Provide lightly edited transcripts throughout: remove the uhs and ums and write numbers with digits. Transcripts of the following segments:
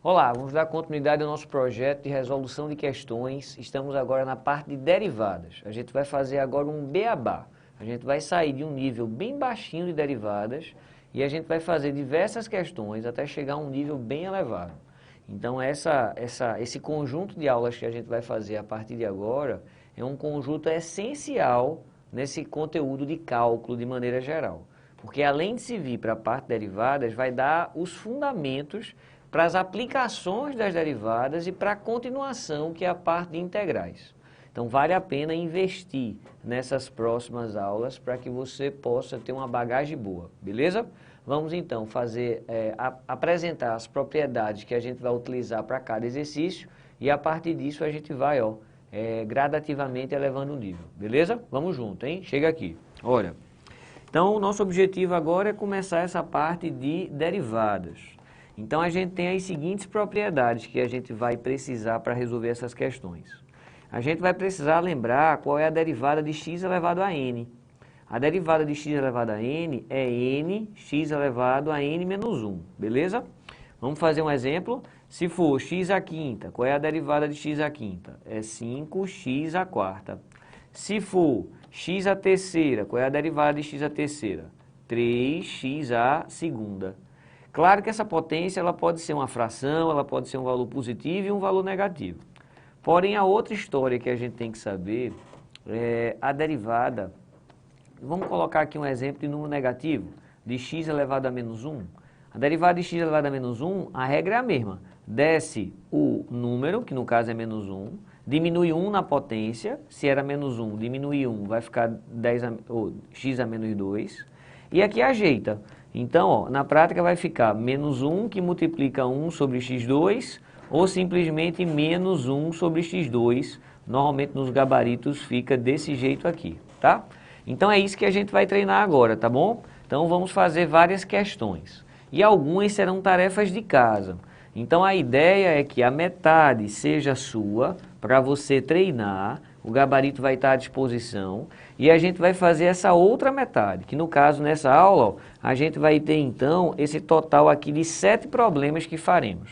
Olá, vamos dar continuidade ao nosso projeto de resolução de questões. Estamos agora na parte de derivadas. A gente vai fazer agora um beabá. A gente vai sair de um nível bem baixinho de derivadas e a gente vai fazer diversas questões até chegar a um nível bem elevado. Então esse conjunto de aulas que a gente vai fazer a partir de agora é um conjunto essencial nesse conteúdo de cálculo de maneira geral. Porque além de se vir para a parte de derivadas, vai dar os fundamentos para as aplicações das derivadas e para a continuação, que é a parte de integrais. Então, vale a pena investir nessas próximas aulas para que você possa ter uma bagagem boa, beleza? Vamos então apresentar as propriedades que a gente vai utilizar para cada exercício e a partir disso a gente vai gradativamente elevando o nível, beleza? Vamos junto, hein? Chega aqui. Olha, então o nosso objetivo agora é começar essa parte de derivadas. Então, a gente tem as seguintes propriedades que a gente vai precisar para resolver essas questões. A gente vai precisar lembrar qual é a derivada de x elevado a n. A derivada de x elevado a n é nx elevado a n menos 1, beleza? Vamos fazer um exemplo. Se for x à quinta, qual é a derivada de x à quinta? É 5x à quarta. Se for x à terceira, qual é a derivada de x à terceira? 3x à segunda. Claro que essa potência ela pode ser uma fração, ela pode ser um valor positivo e um valor negativo. Porém, a outra história que a gente tem que saber é a derivada. Vamos colocar aqui um exemplo de número negativo, de x elevado a menos 1. A derivada de x elevado a menos 1, a regra é a mesma. Desce o número, que no caso é menos 1, diminui 1 na potência, se era menos 1, diminui 1, vai ficar x a menos 2. E aqui ajeita. Então, ó, na prática vai ficar menos 1 que multiplica 1 sobre x2 ou simplesmente menos 1 sobre x2. Normalmente nos gabaritos fica desse jeito aqui, tá? Então é isso que a gente vai treinar agora, tá bom? Então vamos fazer várias questões. E algumas serão tarefas de casa. Então a ideia é que a metade seja sua para você treinar. O gabarito vai estar à disposição e a gente vai fazer essa outra metade, que no caso, nessa aula, ó, a gente vai ter então esse total aqui de 7 problemas que faremos.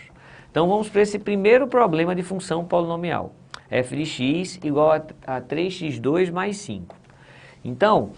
Então vamos para esse primeiro problema de função polinomial. f de x igual a 3x2 mais 5. Então,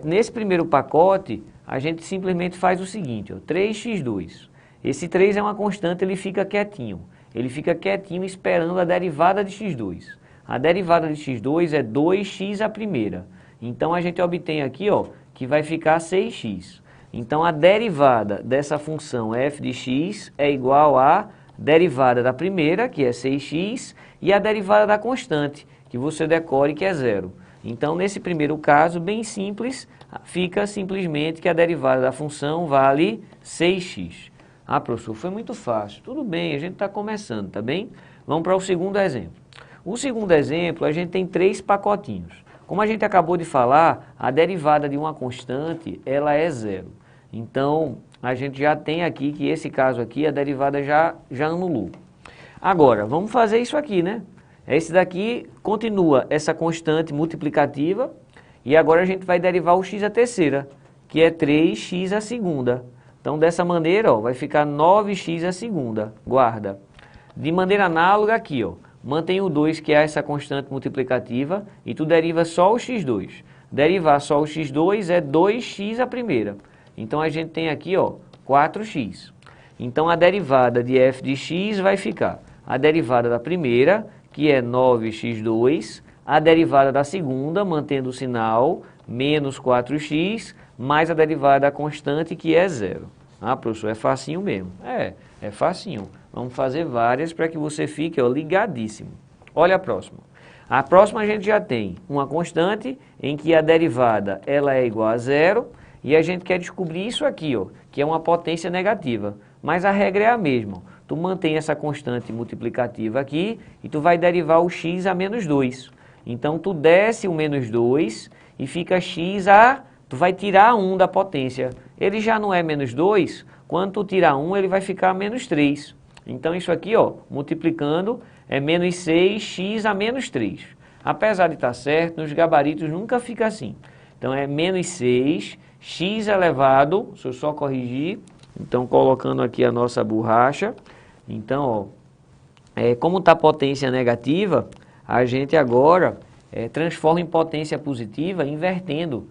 nesse primeiro pacote, a gente simplesmente faz o seguinte, ó, 3x2. Esse 3 é uma constante, ele fica quietinho. Ele fica quietinho esperando a derivada de x2. A derivada de x2 é 2x a primeira. Então, a gente obtém aqui, ó, que vai ficar 6x. Então, a derivada dessa função f de x é igual à derivada da primeira, que é 6x, e a derivada da constante, que você decore que é 0. Então, nesse primeiro caso, bem simples, fica simplesmente que a derivada da função vale 6x. Ah, professor, foi muito fácil. Tudo bem, a gente está começando, tá bem? Vamos para o segundo exemplo. O segundo exemplo, a gente tem 3 pacotinhos. Como a gente acabou de falar, a derivada de uma constante, ela é 0. Então, a gente já tem aqui que esse caso aqui, a derivada já anulou. Agora, vamos fazer isso aqui, né? Esse daqui continua essa constante multiplicativa e agora a gente vai derivar o x à terceira, que é 3x à segunda. Então, dessa maneira, ó, vai ficar 9x à segunda. Guarda. De maneira análoga aqui, ó. Mantém o 2, que é essa constante multiplicativa, e tu deriva só o x2. Derivar só o x2 é 2x a primeira. Então, a gente tem aqui, ó, 4x. Então, a derivada de f de x vai ficar a derivada da primeira, que é 9x2, a derivada da segunda, mantendo o sinal, menos 4x, mais a derivada da constante, que é 0. Ah, professor, é facinho mesmo. É facinho. Vamos fazer várias para que você fique, ó, ligadíssimo. Olha a próxima. A próxima a gente já tem uma constante em que a derivada ela é igual a 0 e a gente quer descobrir isso aqui, ó, que é uma potência negativa. Mas a regra é a mesma. Tu mantém essa constante multiplicativa aqui e tu vai derivar o x a menos 2. Então, tu desce o menos 2 e fica x a... Tu vai tirar 1 da potência. Ele já não é menos 2, quando tu tirar 1, ele vai ficar menos 3. Então, isso aqui, ó, multiplicando, é menos 6x a menos 3. Apesar de estar certo, nos gabaritos nunca fica assim. Então, é menos 6, x elevado, deixa eu só corrigir, então colocando aqui a nossa borracha, Então, ó, como está potência negativa, a gente agora transforma em potência positiva invertendo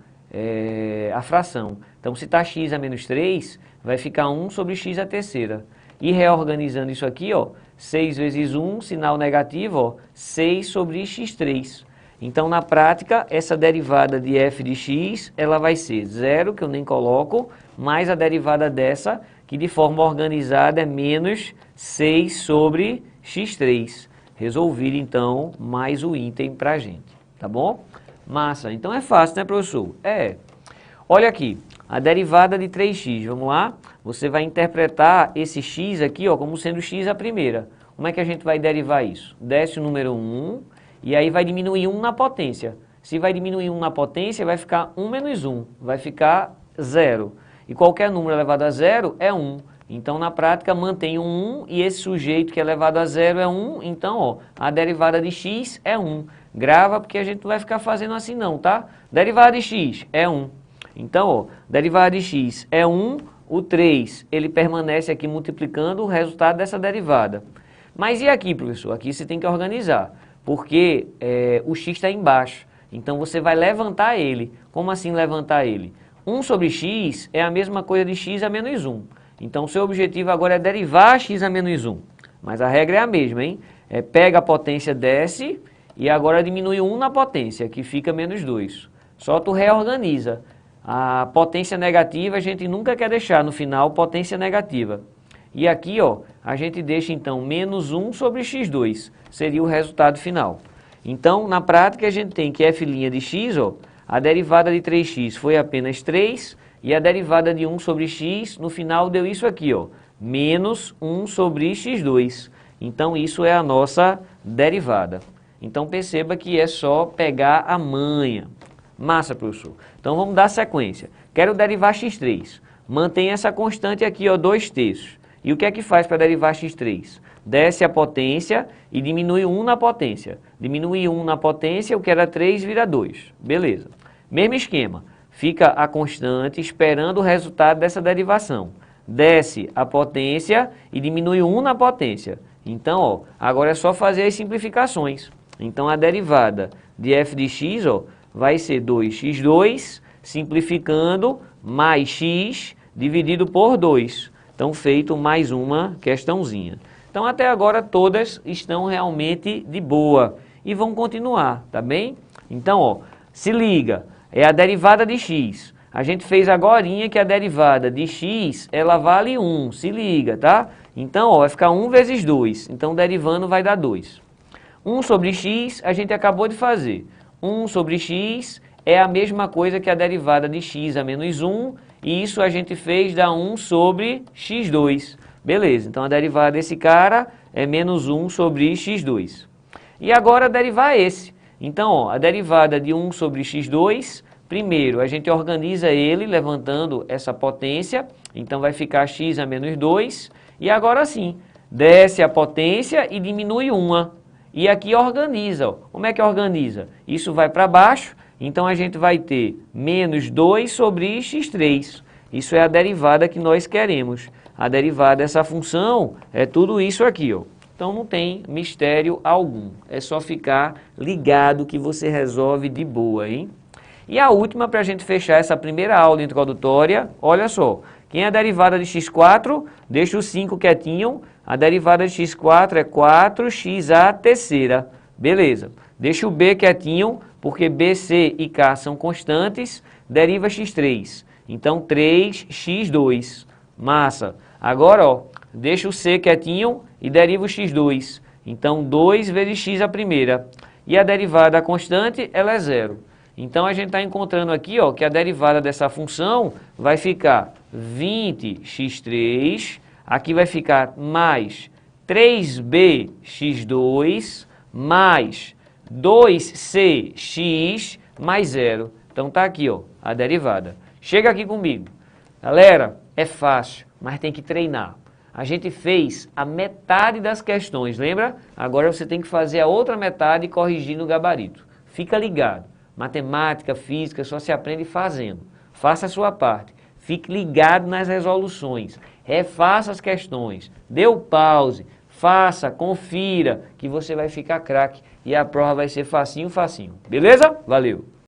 a fração. Então, se está x a menos 3, vai ficar 1 sobre x a terceira. E reorganizando isso aqui, ó, 6 vezes 1, sinal negativo, ó, 6 sobre x3. Então, na prática, essa derivada de f de x, ela vai ser 0, que eu nem coloco, mais a derivada dessa, que de forma organizada é menos 6 sobre x3. Resolvido, então, mais o item para a gente, tá bom? Massa. Então, é fácil, né, professor? Olha aqui, a derivada de 3x, vamos lá? Você vai interpretar esse x aqui, ó, como sendo x a primeira. Como é que a gente vai derivar isso? Desce o número 1 e aí vai diminuir 1 na potência. Se vai diminuir 1 na potência, vai ficar 1 menos 1, vai ficar 0. E qualquer número elevado a 0 é 1. Então, na prática, mantém o 1 e esse sujeito que é elevado a 0 é 1. Então, ó, a derivada de x é 1. Grava porque a gente não vai ficar fazendo assim não, tá? Derivada de x é 1. Então, ó, derivada de x é 1, o 3 ele permanece aqui multiplicando o resultado dessa derivada. Mas e aqui, professor? Aqui você tem que organizar, porque o x está embaixo. Então, você vai levantar ele. Como assim levantar ele? 1 sobre x é a mesma coisa de x a menos 1. Então, o seu objetivo agora é derivar x a menos 1. Mas a regra é a mesma, hein? Pega a potência, desce, e agora diminui 1 na potência, que fica menos 2. Só tu reorganiza. A potência negativa a gente nunca quer deixar no final potência negativa. E aqui, ó, a gente deixa então menos 1 sobre x2, seria o resultado final. Então, na prática, a gente tem que f' de x, ó, a derivada de 3x foi apenas 3, e a derivada de 1 sobre x, no final deu isso aqui, ó, menos 1 sobre x2. Então, isso é a nossa derivada. Então, perceba que é só pegar a manha. Massa, professor. Então, vamos dar sequência. Quero derivar x3. Mantém essa constante aqui, ó, 2/3. E o que é que faz para derivar x3? Desce a potência e diminui 1 na potência. Diminui 1 na potência, o que era 3 vira 2. Beleza. Mesmo esquema. Fica a constante esperando o resultado dessa derivação. Desce a potência e diminui 1 na potência. Então, ó, agora é só fazer as simplificações. Então, a derivada de f de x, ó, vai ser 2x2, simplificando, mais x dividido por 2. Então, feito mais uma questãozinha. Então, até agora, todas estão realmente de boa. E vão continuar, tá bem? Então, ó, se liga, é a derivada de x. A gente fez agorinha que a derivada de x, ela vale 1, se liga, tá? Então, ó, vai ficar 1 vezes 2. Então, derivando vai dar 2. 1 sobre x, a gente acabou de fazer. 1 sobre x é a mesma coisa que a derivada de x a menos 1, e isso a gente fez dar 1 sobre x2. Beleza, então a derivada desse cara é menos 1 sobre x2. E agora derivar esse. Então, ó, a derivada de 1 sobre x2, primeiro a gente organiza ele levantando essa potência, então vai ficar x a menos 2, e agora sim, desce a potência e diminui 1. E aqui organiza, ó. Como é que organiza? Isso vai para baixo, então a gente vai ter menos 2 sobre x3. Isso é a derivada que nós queremos. A derivada dessa função é tudo isso aqui, ó. Então não tem mistério algum. É só ficar ligado que você resolve de boa, hein? E a última, para a gente fechar essa primeira aula introdutória, olha só. Quem é a derivada de x4? Deixa o 5 quietinho. A derivada de x4 é 4x a terceira. Beleza. Deixa o b quietinho, porque b, c e k são constantes. Deriva x3. Então, 3x2. Massa. Agora, ó, deixa o c quietinho e deriva o x2. Então, 2 vezes x a primeira. E a derivada constante, ela é 0. Então, a gente está encontrando aqui, ó, que a derivada dessa função vai ficar 20x3, aqui vai ficar mais 3bx2 mais 2cx mais 0. Então, tá aqui, ó, a derivada. Chega aqui comigo. Galera, é fácil, mas tem que treinar. A gente fez a metade das questões, lembra? Agora você tem que fazer a outra metade e corrigir no gabarito. Fica ligado. Matemática, física, só se aprende fazendo. Faça a sua parte. Fique ligado nas resoluções, refaça as questões, dê o pause, faça, confira, que você vai ficar craque e a prova vai ser facinho, facinho. Beleza? Valeu!